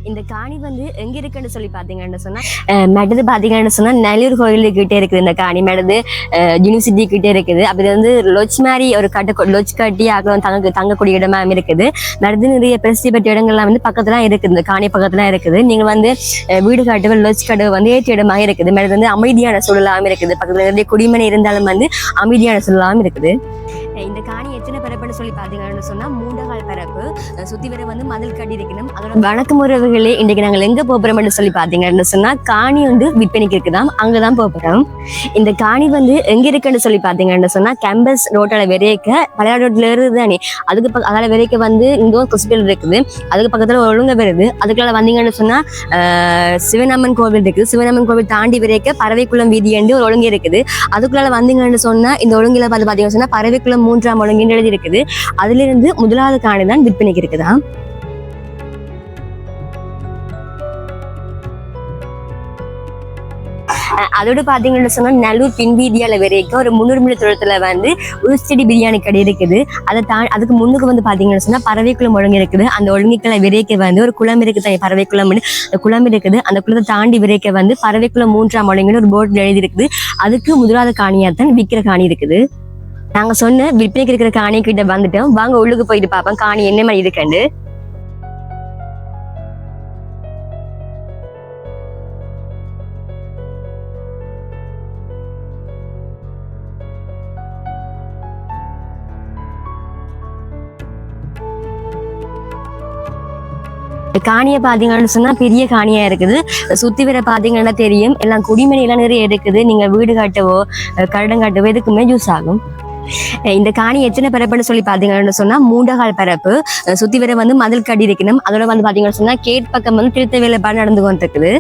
இந்த காணி வந்து எங்க இருக்குன்னு சொல்லி பாத்தீங்கன்னு சொன்னா மெடது பாத்தீங்கன்னு சொன்னா நல்லூர் கோயிலுக்கிட்டே இருக்குது. இந்த காணி மெடது யூனிவர்சிட்டி கிட்டே இருக்குது. அப்படி வந்து லொச் மாதிரி ஒரு லொச் கட்டி ஆகலாம் தங்கக்கூடிய இடமா இருக்குது. மெடது நிறைய பிரசித்தி பெற்ற இடங்கள்லாம் வந்து பக்கத்துல இருக்குது. இந்த காணி பக்கத்துல இருக்குது. நீங்க வந்து வீடு காட்டுவ லொச் கட்டுவ வந்து ஏற்ற இடமாக இருக்குது. மெடது வந்து அமைதியான சூழலாகவும் இருக்குது. பக்கத்துல நிறைய குடிமனை இருந்தாலும் வந்து அமைதியான சூழலாகவும் இருக்குது. இந்த காணி எத்தனை பரப்புன்னு சொல்லி பாத்தீங்கன்னு சொன்னா 3 கால் பரப்பு. சுத்தி வர வந்து மதில் கட்டி இருக்கணும். அதோட வணக்கம் உறவுகளே, இன்றைக்கு நாங்கள் எங்க போறோம்னு சொல்லி பாத்தீங்கன்னு சொன்னா காணி வந்து விற்பனைக்கு இருக்குதாம், அங்கதான் போறோம். இந்த காணி வந்து எங்க இருக்குன்னு சொல்லி பாத்தீங்கன்னு சொன்னா கேம்பஸ் ரோட்டால விரைக்க பழைய ரோட்ல இருக்குதானே, அதுக்கு அதால விரைக்க வந்து இங்க ஹாஸ்பிட்டல் இருக்குது. அதுக்கு பக்கத்துல ஒழுங்க வருது. அதுக்குள்ள வந்தீங்கன்னு சொன்னா சிவனம்மன் கோவில் இருக்குது. சிவனம்மன் கோவில் தாண்டி விரைக்க பறவைக்குளம் வீதி என்று ஒரு ஒழுங்கு இருக்குது. அதுக்குள்ள வந்தீங்கன்னு சொன்னா இந்த ஒழுங்குல பாத்தீங்கன்னு சொன்னா பறவைக்குளம் 3ஆம் ஒழுங்கு எழுதி இருக்குது. அதுல இருந்து முதலாவது காணி தான் விற்பனைக்கு இருக்குதா. அதோட பாத்தீங்கன்னு சொன்னா நல்லூர் பின்வீதியால வரைக்கும் ஒரு 300 மீட்டர் தூரத்துல வந்து உருஸ்டடி பிரியாணி கடை இருக்குது. அதுக்கு முன்னுக்கு வந்து பாத்தீங்கன்னு சொன்னா பறவைக்குளம் ஒழுங்கு இருக்குது. அந்த ஒழுங்குக்களை விரைக்க வந்து ஒரு குளம் இருக்குது. பறவைக்குளம் குளம் இருக்குது. அந்த குளத்தை தாண்டி விரைக்க வந்து பறவைக்குளம் 3ஆம் ஒழுங்குன்னு ஒரு போர்டு எழுதி இருக்குது. அதுக்கு முதலாவது காணியாத்தான் விற்கிற காணி இருக்குது. நாங்க சொன்ன விற்பனைக்கு இருக்கிற காணி கிட்ட வந்துட்டோம். வாங்க உள்ளுக்கு போயிட்டு பார்ப்போம் காணி என்ன மாதிரி இருக்குன்னு. காணியை பாத்தீங்கன்னு சொன்னா பெரிய காணியா இருக்குது. சுத்தி வர பாத்தீங்கன்னா தெரியும், எல்லாம் குடிமனை எல்லாம் நிறைய இருக்குது. நீங்க வீடு காட்டவோ கரடம் காட்டவோ எதுக்குமே யூஸ் ஆகும். இந்த காணி எத்தனை பரப்புன்னு சொல்லி பாத்தீங்கன்னு சொன்னா 3 கால் பரப்பு. சுத்தி வர வந்து மதில் கட்டி இருக்கணும். அதோட வந்து பாத்தீங்கன்னு சொன்னா கேட் பக்கம் வந்து திருத்த வேலைப்பாடு நடந்து கொண்டு இருக்குது.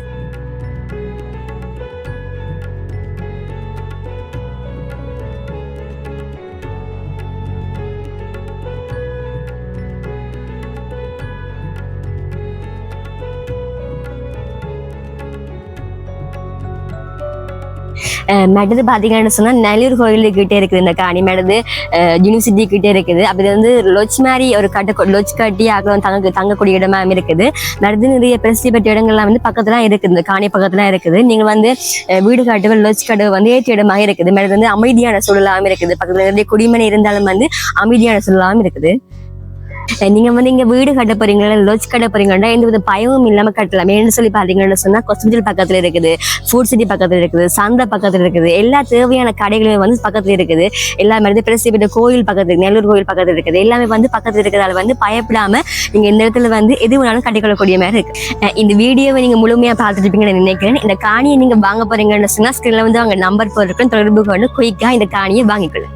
மெடது பாத்தீங்கன்னு சொன்னா நல்லூர் கோயிலுக்கிட்டே இருக்குது. இந்த காணி மெடது யூனிவர்சிட்டி கிட்டே இருக்குது. அப்படி வந்து லொச் மாதிரி ஒரு லொச் கட்டி ஆகலாம் தங்கக்கூடிய இடமா இருக்குது. மெடது நிறைய பிரசித்தி பெற்ற இடங்கள்லாம் வந்து பக்கத்துல இருக்குது. இந்த காணி பக்கத்துல இருக்குது. நீங்க வந்து வீடு காட்டுவ லொச் கட்டுவ வந்து ஏற்ற இடமாக இருக்குது. மெடது வந்து அமைதியான சூழலாகவும் இருக்குது. பக்கத்துல நிறைய குடிமனை இருந்தாலும் வந்து அமைதியான சூழலாகவும் இருக்குது. நீங்க வந்து இங்க வீடு கட்ட போறீங்களா லொச் கட்ட போறீங்கன்னா எந்த வித பயமும் இல்லாம கட்டலாம். ஏன்னு சொல்லி பாத்தீங்கன்னு சொன்னா ஹாஸ்பிட்டல் பக்கத்துல இருக்குது, ஃபுட் சிட்டி பக்கத்துல இருக்குது, சந்தை பக்கத்துல இருக்குது, எல்லா தேவையான கடைகளும் வந்து பக்கத்துல இருக்குது. எல்லாமே பிரசித்தி கோயில் பக்கத்துல இருக்கு, நல்லூர் கோயில் பக்கத்துல இருக்குது. எல்லாமே வந்து பக்கத்துல இருக்கிறதால வந்து பயப்படாம நீங்க இந்த இடத்துல வந்து எது வேணாலும் கட்டிக்கொள்ளக்கூடிய மாதிரி இருக்கு. இந்த வீடியோவை நீங்க முழுமையா பார்த்துட்டு இருப்பீங்கன்னு நினைக்கிறேன். இந்த காணியை நீங்க வாங்க போறீங்கன்னு சொன்னா ஸ்கிரீன்ல வந்து அவங்க நம்பர் போட்டிருக்கேன், தொடர்பு கொண்டு குயிக்கா இந்த காணியை வாங்கிக்கலாம்.